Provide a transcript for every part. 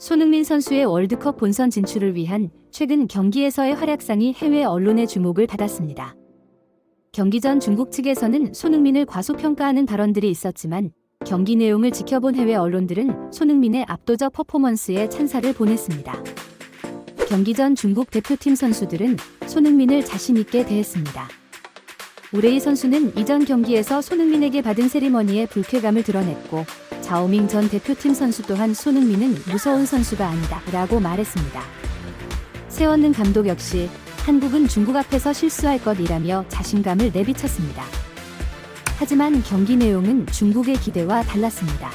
손흥민 선수의 월드컵 본선 진출을 위한 최근 경기에서의 활약상이 해외 언론의 주목을 받았습니다. 경기 전 중국 측에서는 손흥민을 과소평가하는 발언들이 있었지만 경기 내용을 지켜본 해외 언론들은 손흥민의 압도적 퍼포먼스에 찬사를 보냈습니다. 경기 전 중국 대표팀 선수들은 손흥민을 자신있게 대했습니다. 우레이 선수는 이전 경기에서 손흥민에게 받은 세리머니에 불쾌감을 드러냈고 자오밍 전 대표팀 선수 또한 손흥민은 무서운 선수가 아니다 라고 말했습니다. 세웠는 감독 역시 한국은 중국 앞에서 실수할 것이라며 자신감을 내비쳤습니다. 하지만 경기 내용은 중국의 기대와 달랐습니다.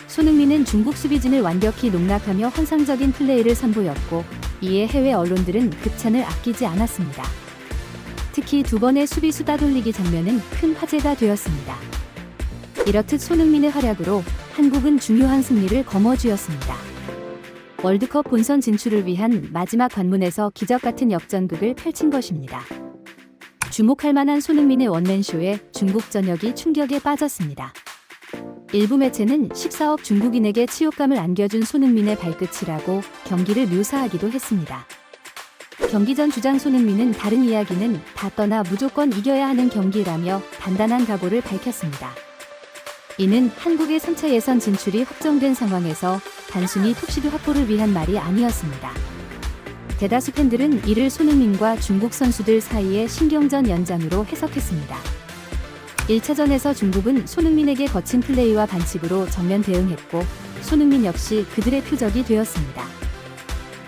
손흥민은 중국 수비진을 완벽히 농락하며 환상적인 플레이를 선보였고 이에 해외 언론들은 극찬을 아끼지 않았습니다. 특히 두 번의 수비수 따돌리기 장면은 큰 화제가 되었습니다. 이렇듯 손흥민의 활약으로 한국은 중요한 승리를 거머쥐었습니다. 월드컵 본선 진출을 위한 마지막 관문에서 기적같은 역전극을 펼친 것입니다. 주목할 만한 손흥민의 원맨쇼에 중국 전역이 충격에 빠졌습니다. 일부 매체는 14억 중국인에게 치욕감을 안겨준 손흥민의 발끝이라고 경기를 묘사하기도 했습니다. 경기 전 주장 손흥민은 다른 이야기는 다 떠나 무조건 이겨야 하는 경기라며 단단한 각오를 밝혔습니다. 이는 한국의 3차 예선 진출이 확정된 상황에서 단순히 톱시드 확보를 위한 말이 아니었습니다. 대다수 팬들은 이를 손흥민과 중국 선수들 사이의 신경전 연장으로 해석했습니다. 1차전에서 중국은 손흥민에게 거친 플레이와 반칙으로 정면 대응했고 손흥민 역시 그들의 표적이 되었습니다.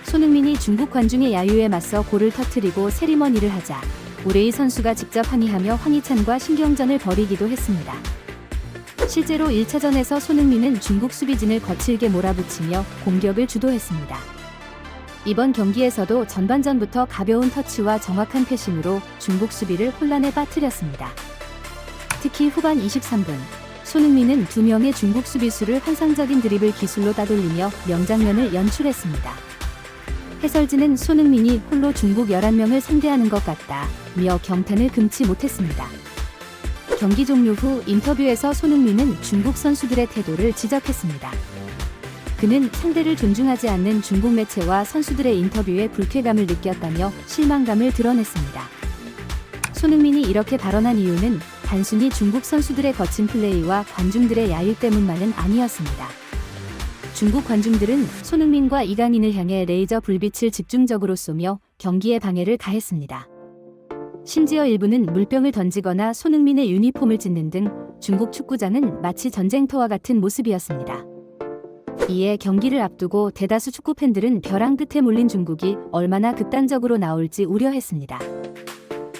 손흥민이 중국 관중의 야유에 맞서 골을 터뜨리고 세리머니를 하자 우레이 선수가 직접 항의하며 황희찬과 신경전을 벌이기도 했습니다. 실제로 1차전에서 손흥민은 중국 수비진을 거칠게 몰아붙이며 공격을 주도했습니다. 이번 경기에서도 전반전부터 가벼운 터치와 정확한 패싱으로 중국 수비를 혼란에 빠뜨렸습니다. 특히 후반 23분, 손흥민은 2명의 중국 수비수를 환상적인 드리블 기술로 따돌리며 명장면을 연출했습니다. 해설진은 손흥민이 홀로 중국 11명을 상대하는 것 같다며 경탄을 금치 못했습니다. 경기 종료 후 인터뷰에서 손흥민은 중국 선수들의 태도를 지적했습니다. 그는 상대를 존중하지 않는 중국 매체와 선수들의 인터뷰에 불쾌감을 느꼈다며 실망감을 드러냈습니다. 손흥민이 이렇게 발언한 이유는 단순히 중국 선수들의 거친 플레이와 관중들의 야유 때문만은 아니었습니다. 중국 관중들은 손흥민과 이강인을 향해 레이저 불빛을 집중적으로 쏘며 경기에 방해를 가했습니다. 심지어 일부는 물병을 던지거나 손흥민의 유니폼을 찢는 등 중국 축구장은 마치 전쟁터와 같은 모습이었습니다. 이에 경기를 앞두고 대다수 축구 팬들은 벼랑 끝에 몰린 중국이 얼마나 극단적으로 나올지 우려했습니다.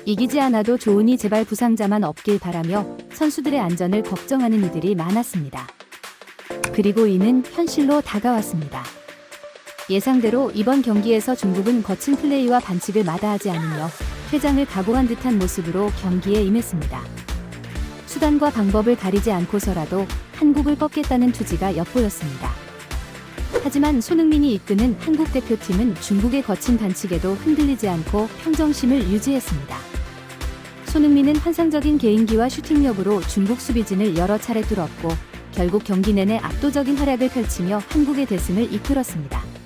이기지 않아도 좋으니 제발 부상자만 없길 바라며 선수들의 안전을 걱정하는 이들이 많았습니다. 그리고 이는 현실로 다가왔습니다. 예상대로 이번 경기에서 중국은 거친 플레이와 반칙을 마다하지 않으며 퇴장을 각오한 듯한 모습으로 경기에 임했습니다. 수단과 방법을 가리지 않고서라도 한국을 꺾겠다는 투지가 엿보였습니다. 하지만 손흥민이 이끄는 한국 대표팀은 중국의 거친 반칙에도 흔들리지 않고 평정심을 유지했습니다. 손흥민은 환상적인 개인기와 슈팅력으로 중국 수비진을 여러 차례 뚫었고 결국 경기 내내 압도적인 활약을 펼치며 한국의 대승을 이끌었습니다.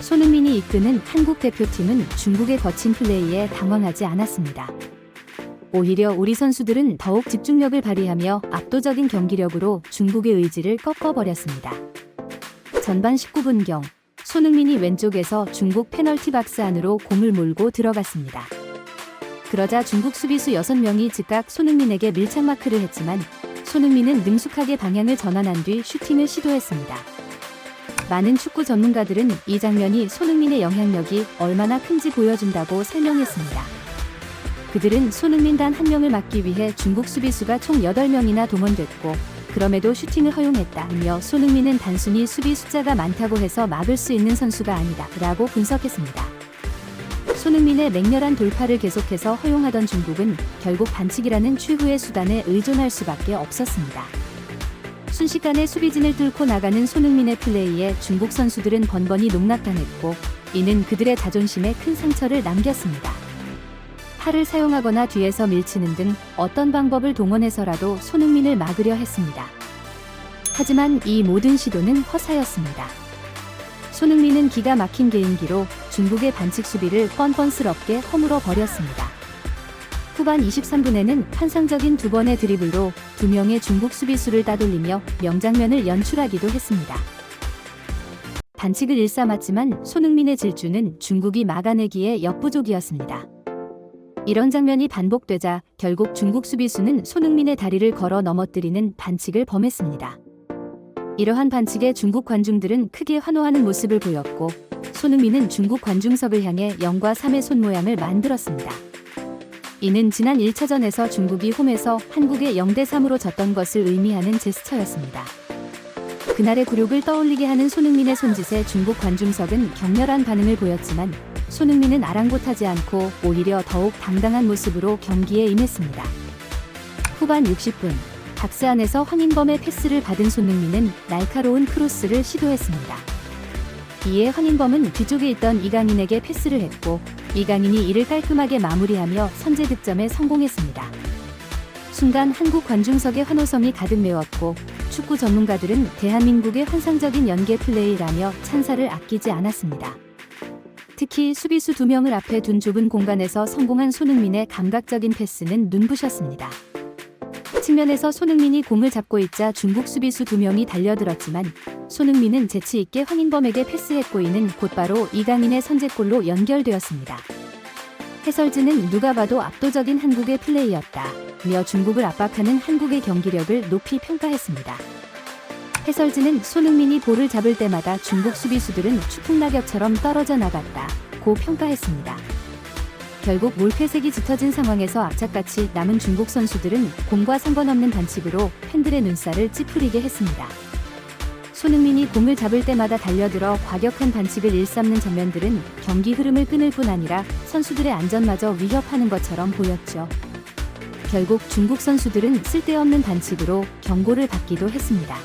손흥민이 이끄는 한국 대표팀은 중국의 거친 플레이에 당황하지 않았습니다. 오히려 우리 선수들은 더욱 집중력을 발휘하며 압도적인 경기력으로 중국의 의지를 꺾어버렸습니다. 전반 19분경 손흥민이 왼쪽에서 중국 페널티 박스 안으로 공을 몰고 들어갔습니다. 그러자 중국 수비수 6명이 즉각 손흥민에게 밀착 마크를 했지만 손흥민은 능숙하게 방향을 전환한 뒤 슈팅을 시도했습니다. 많은 축구 전문가들은 이 장면이 손흥민의 영향력이 얼마나 큰지 보여준다고 설명했습니다. 그들은 손흥민 단 1명을 막기 위해 중국 수비수가 총 8명이나 동원됐고 그럼에도 슈팅을 허용했다며 손흥민은 단순히 수비 숫자가 많다고 해서 막을 수 있는 선수가 아니다 라고 분석했습니다. 손흥민의 맹렬한 돌파를 계속해서 허용하던 중국은 결국 반칙이라는 최후의 수단에 의존할 수밖에 없었습니다. 순식간에 수비진을 뚫고 나가는 손흥민의 플레이에 중국 선수들은 번번이 농락당했고 이는 그들의 자존심에 큰 상처를 남겼습니다. 팔을 사용하거나 뒤에서 밀치는 등 어떤 방법을 동원해서라도 손흥민을 막으려 했습니다. 하지만 이 모든 시도는 허사였습니다. 손흥민은 기가 막힌 개인기로 중국의 반칙 수비를 뻔뻔스럽게 허물어 버렸습니다. 후반 23분에는 환상적인 두 번의 드리블로 두 명의 중국 수비수를 따돌리며 명장면을 연출하기도 했습니다. 반칙을 일삼았지만 손흥민의 질주는 중국이 막아내기에 역부족이었습니다. 이런 장면이 반복되자 결국 중국 수비수는 손흥민의 다리를 걸어 넘어뜨리는 반칙을 범했습니다. 이러한 반칙에 중국 관중들은 크게 환호하는 모습을 보였고 손흥민은 중국 관중석을 향해 0과 3의 손 모양을 만들었습니다. 이는 지난 1차전에서 중국이 홈에서 한국에 0대 3으로 졌던 것을 의미하는 제스처였습니다. 그날의 굴욕을 떠올리게 하는 손흥민의 손짓에 중국 관중석은 격렬한 반응을 보였지만 손흥민은 아랑곳하지 않고 오히려 더욱 당당한 모습으로 경기에 임했습니다. 후반 60분, 박스 안에서 황인범의 패스를 받은 손흥민은 날카로운 크로스를 시도했습니다. 이에 황인범은 뒤쪽에 있던 이강인에게 패스를 했고 이강인이 이를 깔끔하게 마무리하며 선제 득점에 성공했습니다. 순간 한국 관중석의 환호성이 가득 메웠고 축구 전문가들은 대한민국의 환상적인 연계 플레이라며 찬사를 아끼지 않았습니다. 특히 수비수 2명을 앞에 둔 좁은 공간에서 성공한 손흥민의 감각적인 패스는 눈부셨습니다. 측면에서 손흥민이 공을 잡고 있자 중국 수비수 2명이 달려들었지만 손흥민은 재치 있게 황인범에게 패스했고 이는 곧바로 이강인의 선제골로 연결되었습니다. 해설진은 누가 봐도 압도적인 한국의 플레이였다며 중국을 압박하는 한국의 경기력을 높이 평가했습니다. 해설진은 손흥민이 볼을 잡을 때마다 중국 수비수들은 추풍낙엽처럼 떨어져 나갔다고 평가했습니다. 결국 몰패색이 짙어진 상황에서 악착같이 남은 중국 선수들은 공과 상관없는 반칙으로 팬들의 눈살을 찌푸리게 했습니다. 손흥민이 공을 잡을 때마다 달려들어 과격한 반칙을 일삼는 장면들은 경기 흐름을 끊을 뿐 아니라 선수들의 안전마저 위협하는 것처럼 보였죠. 결국 중국 선수들은 쓸데없는 반칙으로 경고를 받기도 했습니다.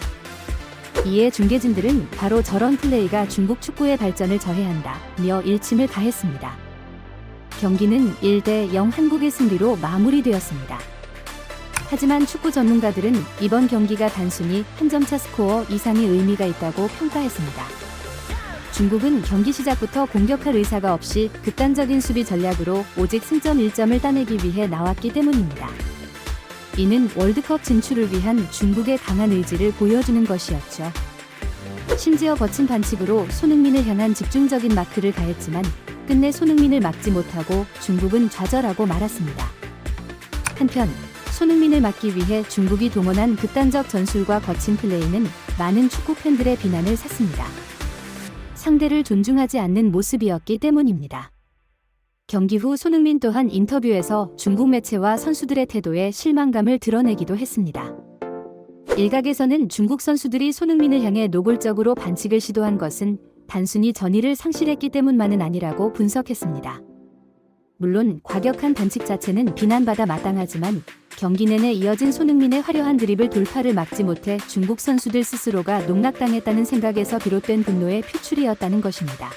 이에 중계진들은 바로 저런 플레이가 중국 축구의 발전을 저해한다며 일침을 가했습니다. 경기는 1대 0 한국의 승리로 마무리되었습니다. 하지만 축구 전문가들은 이번 경기가 단순히 한 점차 스코어 이상의 의미가 있다고 평가했습니다. 중국은 경기 시작부터 공격할 의사가 없이 극단적인 수비 전략으로 오직 승점 1점을 따내기 위해 나왔기 때문입니다. 이는 월드컵 진출을 위한 중국의 강한 의지를 보여주는 것이었죠. 심지어 거친 반칙으로 손흥민을 향한 집중적인 마크를 가했지만 끝내 손흥민을 막지 못하고 중국은 좌절하고 말았습니다. 한편 손흥민을 막기 위해 중국이 동원한 극단적 전술과 거친 플레이는 많은 축구 팬들의 비난을 샀습니다. 상대를 존중하지 않는 모습이었기 때문입니다. 경기 후 손흥민 또한 인터뷰에서 중국 매체와 선수들의 태도에 실망감을 드러내기도 했습니다. 일각에서는 중국 선수들이 손흥민을 향해 노골적으로 반칙을 시도한 것은 단순히 전의를 상실했기 때문만은 아니라고 분석했습니다. 물론 과격한 반칙 자체는 비난받아 마땅하지만 경기 내내 이어진 손흥민의 화려한 드리블 돌파를 막지 못해 중국 선수들 스스로가 농락당했다는 생각에서 비롯된 분노의 표출이었다는 것입니다.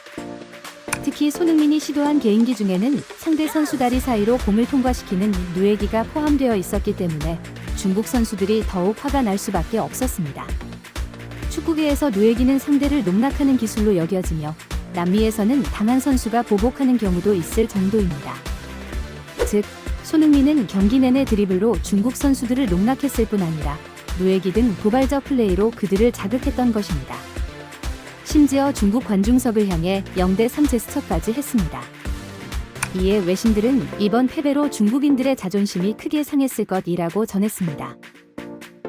특히 손흥민이 시도한 개인기 중에는 상대 선수 다리 사이로 공을 통과시키는 누에기가 포함되어 있었기 때문에 중국 선수들이 더욱 화가 날 수밖에 없었습니다. 축구계에서 누에기는 상대를 농락하는 기술로 여겨지며 남미에서는 당한 선수가 보복하는 경우도 있을 정도입니다. 즉, 손흥민은 경기 내내 드리블로 중국 선수들을 농락했을 뿐 아니라 누에기 등 도발적 플레이로 그들을 자극했던 것입니다. 심지어 중국 관중석을 향해 0대 3 제스처까지 했습니다. 이에 외신들은 이번 패배로 중국인들의 자존심이 크게 상했을 것이라고 전했습니다.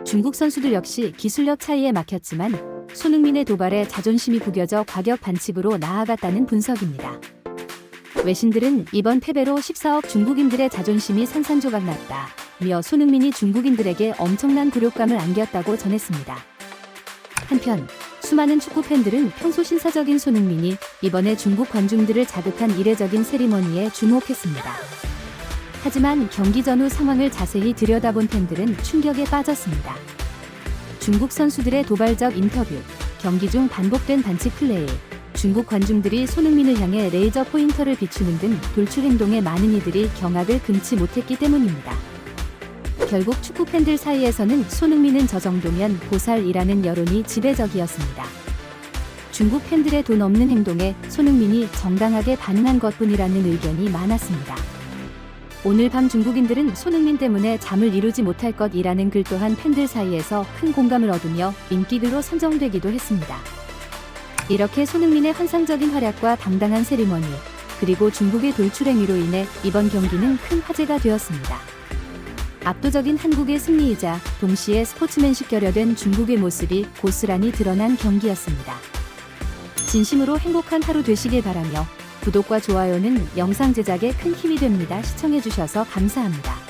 중국 선수들 역시 기술력 차이에 막혔지만 손흥민의 도발에 자존심이 구겨져 과격 반칙으로 나아갔다는 분석입니다. 외신들은 이번 패배로 14억 중국인들의 자존심이 산산조각 났다며 손흥민이 중국인들에게 엄청난 굴욕감을 안겼다고 전했습니다. 한편 수많은 축구 팬들은 평소 신사적인 손흥민이 이번에 중국 관중들을 자극한 이례적인 세리머니에 주목했습니다. 하지만 경기 전후 상황을 자세히 들여다본 팬들은 충격에 빠졌습니다. 중국 선수들의 도발적 인터뷰, 경기 중 반복된 반칙 플레이, 중국 관중들이 손흥민을 향해 레이저 포인터를 비추는 등 돌출 행동에 많은 이들이 경악을 금치 못했기 때문입니다. 결국 축구 팬들 사이에서는 손흥민은 저 정도면 보살이라는 여론이 지배적이었습니다. 중국 팬들의 돈 없는 행동에 손흥민이 정당하게 반응한 것뿐이라는 의견이 많았습니다. 오늘 밤 중국인들은 손흥민 때문에 잠을 이루지 못할 것이라는 글 또한 팬들 사이에서 큰 공감을 얻으며 인기글로 선정되기도 했습니다. 이렇게 손흥민의 환상적인 활약과 당당한 세리머니, 그리고 중국의 돌출행위로 인해 이번 경기는 큰 화제가 되었습니다. 압도적인 한국의 승리이자 동시에 스포츠맨식 결여된 중국의 모습이 고스란히 드러난 경기였습니다. 진심으로 행복한 하루 되시길 바라며 구독과 좋아요는 영상 제작에 큰 힘이 됩니다. 시청해주셔서 감사합니다.